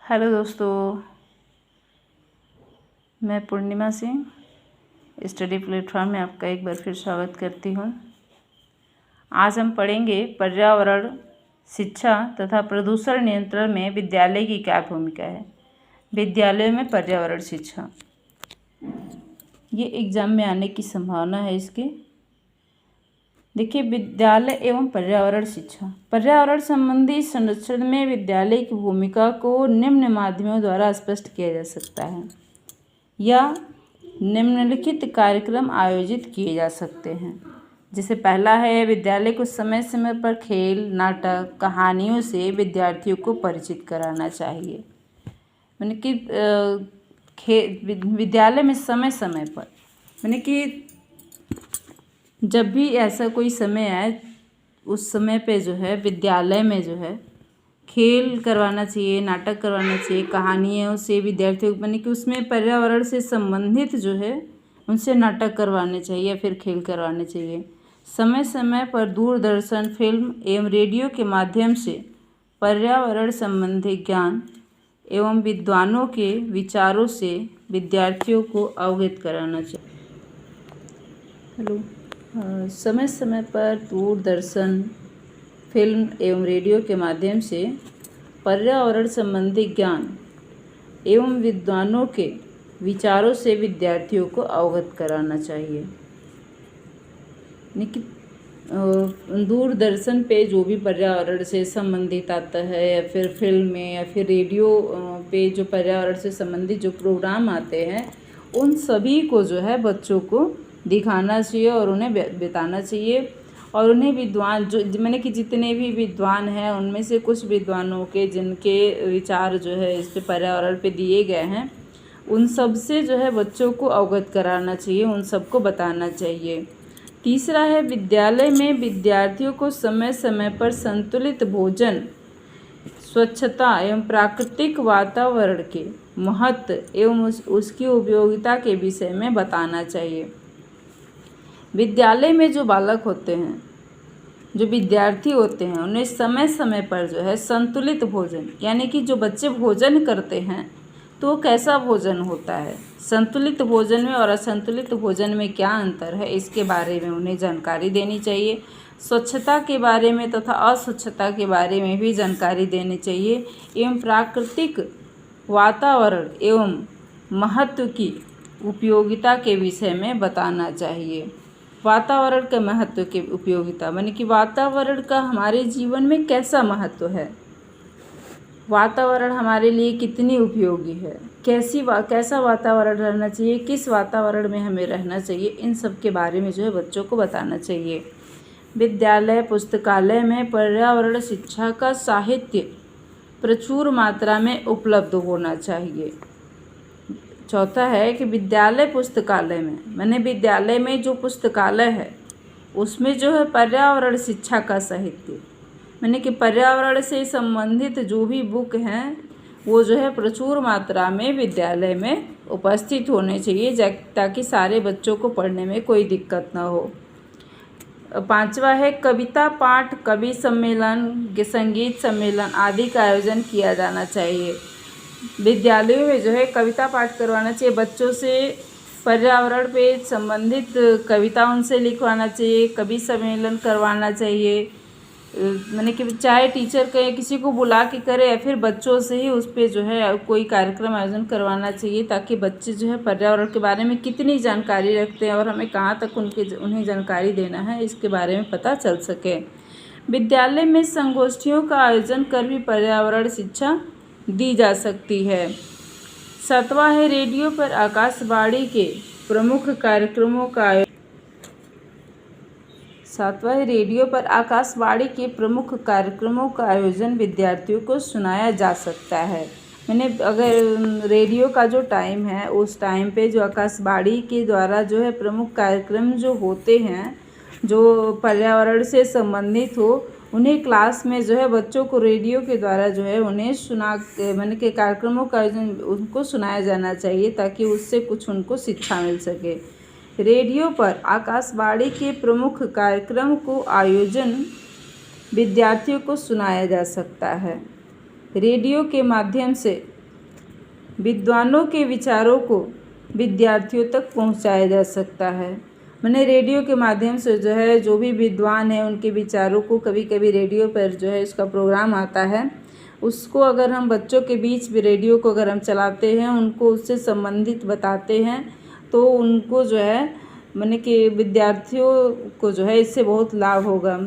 Hello दोस्तों, मैं पूर्णिमा Singh study platform में आपका एक बार फिर स्वागत करती हूँ। आज हम पढ़ेंगे पर्यावरण शिक्षा तथा प्रदूषण नियंत्रण में विद्यालय की क्या भूमिका है। विद्यालय में पर्यावरण शिक्षा, ये एग्ज़ाम में आने की संभावना है इसकी। देखिए, विद्यालय एवं पर्यावरण शिक्षा। पर्यावरण संबंधी संरक्षण में विद्यालय की भूमिका को निम्न माध्यमों द्वारा स्पष्ट किया जा सकता है या निम्नलिखित कार्यक्रम आयोजित किए जा सकते हैं। जैसे पहला है, विद्यालय को समय समय पर खेल, नाटक, कहानियों से विद्यार्थियों को परिचित कराना चाहिए। मैंने कि विद्यालय में समय समय पर, मैंने कि जब भी ऐसा कोई समय आए उस समय पे जो है विद्यालय में जो है खेल करवाना चाहिए, नाटक करवाना चाहिए, कहानियों से विद्यार्थियों को, मैंने कि उसमें पर्यावरण से संबंधित जो है उनसे नाटक करवाने चाहिए या फिर खेल करवाने चाहिए। समय समय पर दूरदर्शन, फिल्म एवं रेडियो के माध्यम से पर्यावरण संबंधी ज्ञान एवं विद्वानों के विचारों से विद्यार्थियों को अवगत कराना चाहिए। समय समय पर दूरदर्शन, फिल्म एवं रेडियो के माध्यम से पर्यावरण संबंधी ज्ञान एवं विद्वानों के विचारों से विद्यार्थियों को अवगत कराना चाहिए। दूरदर्शन पे जो भी पर्यावरण से संबंधित आता है या फिर फिल्म में या फिर रेडियो पे जो पर्यावरण से संबंधित जो प्रोग्राम आते हैं उन सभी को जो है बच्चों को दिखाना चाहिए और उन्हें बताना चाहिए। और उन्हें विद्वान जो मैंने कि जितने भी विद्वान हैं उनमें से कुछ विद्वानों के जिनके विचार जो है इस पे पर्यावरण पे दिए गए हैं उन सब से जो है बच्चों को अवगत कराना चाहिए, उन सबको बताना चाहिए। तीसरा है, विद्यालय में विद्यार्थियों को समय समय पर संतुलित भोजन, स्वच्छता एवं प्राकृतिक वातावरण के महत्व एवं उसकी उपयोगिता के विषय में बताना चाहिए। विद्यालय में जो बालक होते हैं, जो विद्यार्थी होते हैं, उन्हें समय समय पर जो है संतुलित भोजन, यानी कि जो बच्चे भोजन करते हैं तो वो कैसा भोजन होता है, संतुलित भोजन में और असंतुलित भोजन में क्या अंतर है, इसके बारे में उन्हें जानकारी देनी चाहिए। स्वच्छता के बारे में तथा अस्वच्छता के बारे में भी जानकारी देनी चाहिए एवं प्राकृतिक वातावरण एवं महत्व की उपयोगिता के विषय में बताना चाहिए। वातावरण के महत्व की उपयोगिता, माने कि वातावरण का हमारे जीवन में कैसा महत्व है, वातावरण हमारे लिए कितनी उपयोगी है, कैसा वातावरण रहना चाहिए, किस वातावरण में हमें रहना चाहिए, इन सब के बारे में जो है बच्चों को बताना चाहिए। विद्यालय पुस्तकालय में पर्यावरण शिक्षा का साहित्य प्रचुर मात्रा में उपलब्ध होना चाहिए। चौथा है कि विद्यालय पुस्तकालय में, मैंने विद्यालय में जो पुस्तकालय है उसमें जो है पर्यावरण शिक्षा का साहित्य, मैंने कि पर्यावरण से संबंधित जो भी बुक हैं वो जो है प्रचुर मात्रा में विद्यालय में उपस्थित होने चाहिए ताकि सारे बच्चों को पढ़ने में कोई दिक्कत ना हो। पांचवा है, कविता पाठ, कवि सम्मेलन, संगीत सम्मेलन आदि का आयोजन किया जाना चाहिए। विद्यालयों में जो है कविता पाठ करवाना चाहिए बच्चों से, पर्यावरण पे संबंधित कविता उनसे लिखवाना चाहिए, कवि सम्मेलन करवाना चाहिए। मैंने कि चाहे टीचर कहे किसी को बुला के करे या फिर बच्चों से ही उस पर जो है कोई कार्यक्रम आयोजन करवाना चाहिए ताकि बच्चे जो है पर्यावरण के बारे में कितनी जानकारी रखते हैं और हमें कहाँ तक उन्हें जानकारी देना है इसके बारे में पता चल सके। विद्यालय में संगोष्ठियों का आयोजन कर भी पर्यावरण शिक्षा दी जा सकती है। सातवां है, रेडियो पर आकाशवाणी के प्रमुख कार्यक्रमों का आयोजन विद्यार्थियों को सुनाया जा सकता है। मैंने अगर रेडियो का जो टाइम है उस टाइम पे जो आकाशवाणी के द्वारा जो है प्रमुख कार्यक्रम जो होते हैं जो पर्यावरण से संबंधित हो उन्हें क्लास में जो है बच्चों को रेडियो के द्वारा जो है उन्हें मैंने के कार्यक्रमों का आयोजन उनको सुनाया जाना चाहिए ताकि उससे कुछ उनको शिक्षा मिल सके। रेडियो पर आकाशवाणी के प्रमुख कार्यक्रम को आयोजन विद्यार्थियों को सुनाया जा सकता है। रेडियो के माध्यम से विद्वानों के विचारों को विद्यार्थियों तक पहुंचाया जा सकता है। मैंने रेडियो के माध्यम से जो है जो भी विद्वान हैं उनके विचारों को, कभी कभी रेडियो पर जो है इसका प्रोग्राम आता है, उसको अगर हम बच्चों के बीच भी रेडियो को अगर हम चलाते हैं, उनको उससे संबंधित बताते हैं, तो उनको जो है मैंने कि विद्यार्थियों को जो है इससे बहुत लाभ होगा।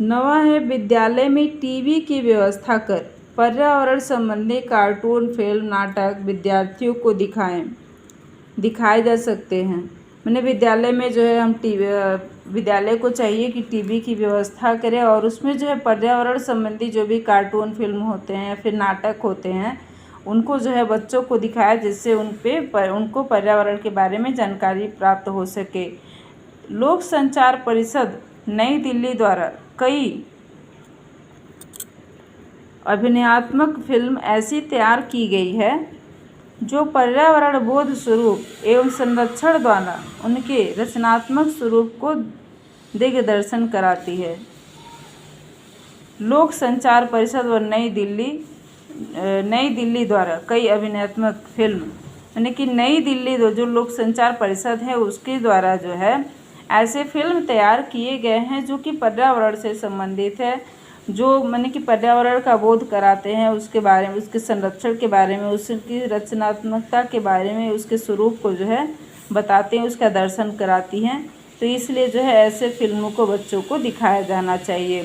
नवा है, विद्यालय में टीवी की व्यवस्था कर पर्यावरण संबंधी कार्टून, फिल्म, नाटक विद्यार्थियों को दिखाए जा सकते हैं। मैंने विद्यालय में जो है हम विद्यालय को चाहिए कि टीवी की व्यवस्था करें और उसमें जो है पर्यावरण संबंधी जो भी कार्टून, फिल्म होते हैं या फिर नाटक होते हैं, उनको जो है बच्चों को दिखाया, जिससे उनको पर्यावरण के बारे में जानकारी प्राप्त हो सके। लोक संचार परिषद नई दिल्ली द्वारा कई अभिनयात्मक फिल्म ऐसी तैयार की गई है जो पर्यावरण बोध स्वरूप एवं संरक्षण द्वारा उनके रचनात्मक स्वरूप को दिग्दर्शन कराती है। लोक संचार परिषद व नई दिल्ली द्वारा कई अभिनयात्मक फिल्म, यानी कि नई दिल्ली जो लोक संचार परिषद है उसके द्वारा जो है ऐसे फिल्म तैयार किए गए हैं जो कि पर्यावरण से संबंधित है, जो मैंने कि पर्यावरण का बोध कराते हैं, उसके बारे में, उसके संरक्षण के बारे में, उसकी रचनात्मकता के बारे में, उसके स्वरूप को जो है बताते हैं, उसका दर्शन कराती हैं। तो इसलिए जो है ऐसे फिल्मों को बच्चों को दिखाया जाना चाहिए।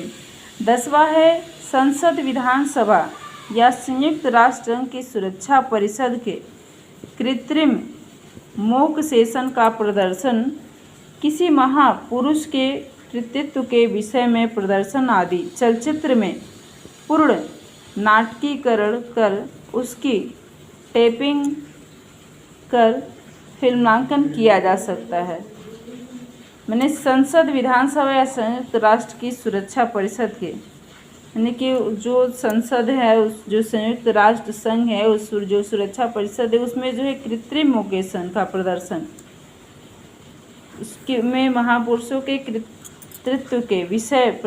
10वां है, संसद, विधानसभा या संयुक्त राष्ट्र संघ की सुरक्षा परिषद के कृत्रिम मॉक सेशन का प्रदर्शन, किसी महापुरुष के कृतित्व के विषय में प्रदर्शन आदि चलचित्र में पूर्ण नाटकीकरण कर उसकी टेपिंग कर फिल्मांकन किया जा सकता है। मैंने संसद, विधानसभा या संयुक्त राष्ट्र की सुरक्षा परिषद के, यानी कि जो संसद है, उस जो संयुक्त राष्ट्र संघ है, उस जो सुरक्षा परिषद है, उसमें जो है कृत्रिम मोकेशन का प्रदर्शन, उसके में महापुरुषों के कृतित्व के विषय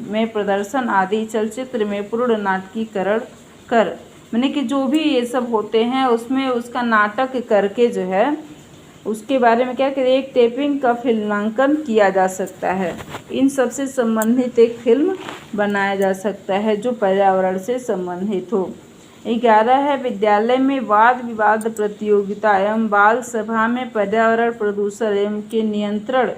में प्रदर्शन आदि चलचित्र में पूर्ण नाटकीकरण कर, मैंने कि जो भी ये सब होते हैं उसमें उसका नाटक करके जो है उसके बारे में क्या करें, एक टेपिंग का फिल्मांकन किया जा सकता है। इन सब से संबंधित एक फिल्म बनाया जा सकता है जो पर्यावरण से संबंधित हो। 11 है, विद्यालय में वाद विवाद प्रतियोगिता एवं बाल सभा में पर्यावरण प्रदूषण एवं के नियंत्रण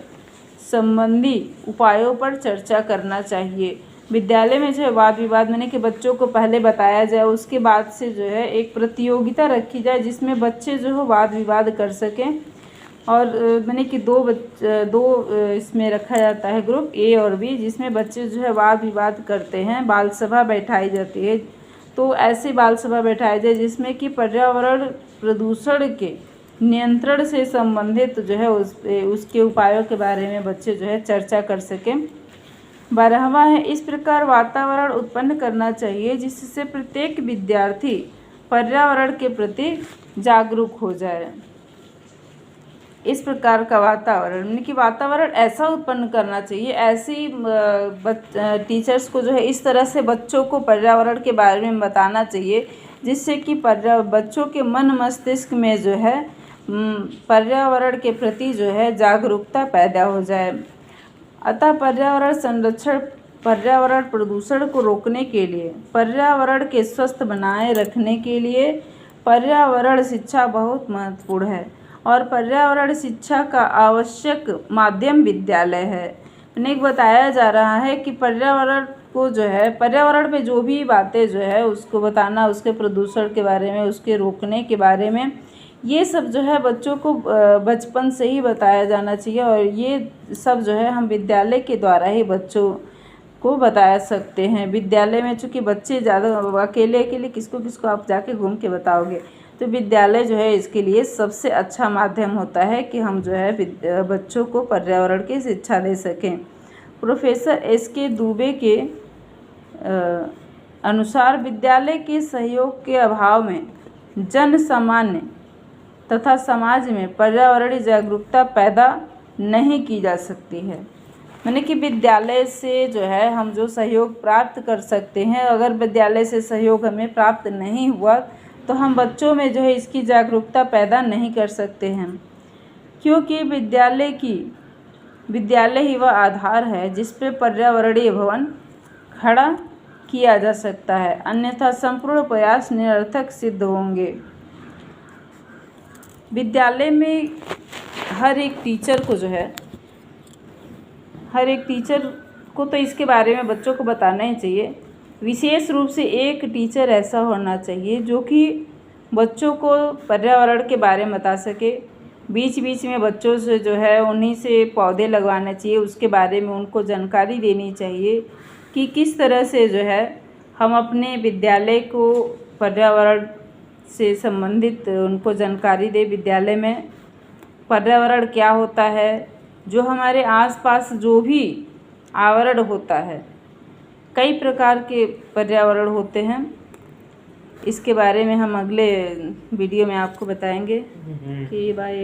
संबंधी उपायों पर चर्चा करना चाहिए। विद्यालय में जो है वाद विवाद, मैंने कि बच्चों को पहले बताया जाए, उसके बाद से जो है एक प्रतियोगिता रखी जाए जिसमें बच्चे जो है वाद विवाद कर सकें। और मैंने कि दो इसमें रखा जाता है ग्रुप ए और बी, जिसमें बच्चे जो है वाद विवाद करते हैं। बाल सभा बैठाई जाती है, तो ऐसी बाल सभा बैठाई जाए जिसमें कि पर्यावरण प्रदूषण के नियंत्रण से संबंधित जो है उसके उपायों के बारे में बच्चे जो है चर्चा कर सकें। 12वां है, इस प्रकार वातावरण उत्पन्न करना चाहिए जिससे प्रत्येक विद्यार्थी पर्यावरण के प्रति जागरूक हो जाए। इस प्रकार का वातावरण, यानी कि वातावरण ऐसा उत्पन्न करना चाहिए, ऐसी टीचर्स को जो है इस तरह से बच्चों को पर्यावरण के बारे में बताना चाहिए जिससे कि बच्चों के मन मस्तिष्क में जो है पर्यावरण के प्रति जो है जागरूकता पैदा हो जाए। अतः पर्यावरण संरक्षण, पर्यावरण प्रदूषण को रोकने के लिए, पर्यावरण के स्वस्थ बनाए रखने के लिए पर्यावरण शिक्षा बहुत महत्वपूर्ण है और पर्यावरण शिक्षा का आवश्यक माध्यम विद्यालय है। मैंने बताया जा रहा है कि पर्यावरण को जो है, पर्यावरण पे जो भी बातें जो है उसको बताना, उसके प्रदूषण के बारे में, उसके रोकने के बारे में, ये सब जो है बच्चों को बचपन से ही बताया जाना चाहिए। और ये सब जो है हम विद्यालय के द्वारा ही बच्चों को बता सकते हैं। विद्यालय में चूँकि बच्चे ज़्यादा अकेले किसको आप जाके घूम के बताओगे, तो विद्यालय जो है इसके लिए सबसे अच्छा माध्यम होता है कि हम जो है बच्चों को पर्यावरण की शिक्षा दे सकें। Professor SK. दुबे के अनुसार विद्यालय के सहयोग के अभाव में जन सामान्य तथा समाज में पर्यावरणीय जागरूकता पैदा नहीं की जा सकती है। मैंने कि विद्यालय से जो है हम जो सहयोग प्राप्त कर सकते हैं, अगर विद्यालय से सहयोग हमें प्राप्त नहीं हुआ तो हम बच्चों में जो है इसकी जागरूकता पैदा नहीं कर सकते हैं, क्योंकि विद्यालय ही वह आधार है जिस पे पर्यावरणीय भवन खड़ा किया जा सकता है, अन्यथा संपूर्ण प्रयास निरर्थक सिद्ध होंगे। विद्यालय में हर एक टीचर को तो इसके बारे में बच्चों को बताना ही चाहिए। विशेष रूप से एक टीचर ऐसा होना चाहिए जो कि बच्चों को पर्यावरण के बारे में बता सके। बीच बीच में बच्चों से जो है उन्हीं से पौधे लगवाने चाहिए, उसके बारे में उनको जानकारी देनी चाहिए कि किस तरह से जो है हम अपने विद्यालय को पर्यावरण से संबंधित उनको जानकारी दें। विद्यालय में पर्यावरण क्या होता है, जो हमारे आसपास जो भी आवरण होता है, कई प्रकार के पर्यावरण होते हैं। इसके बारे में हम अगले वीडियो में आपको बताएंगे कि बाय।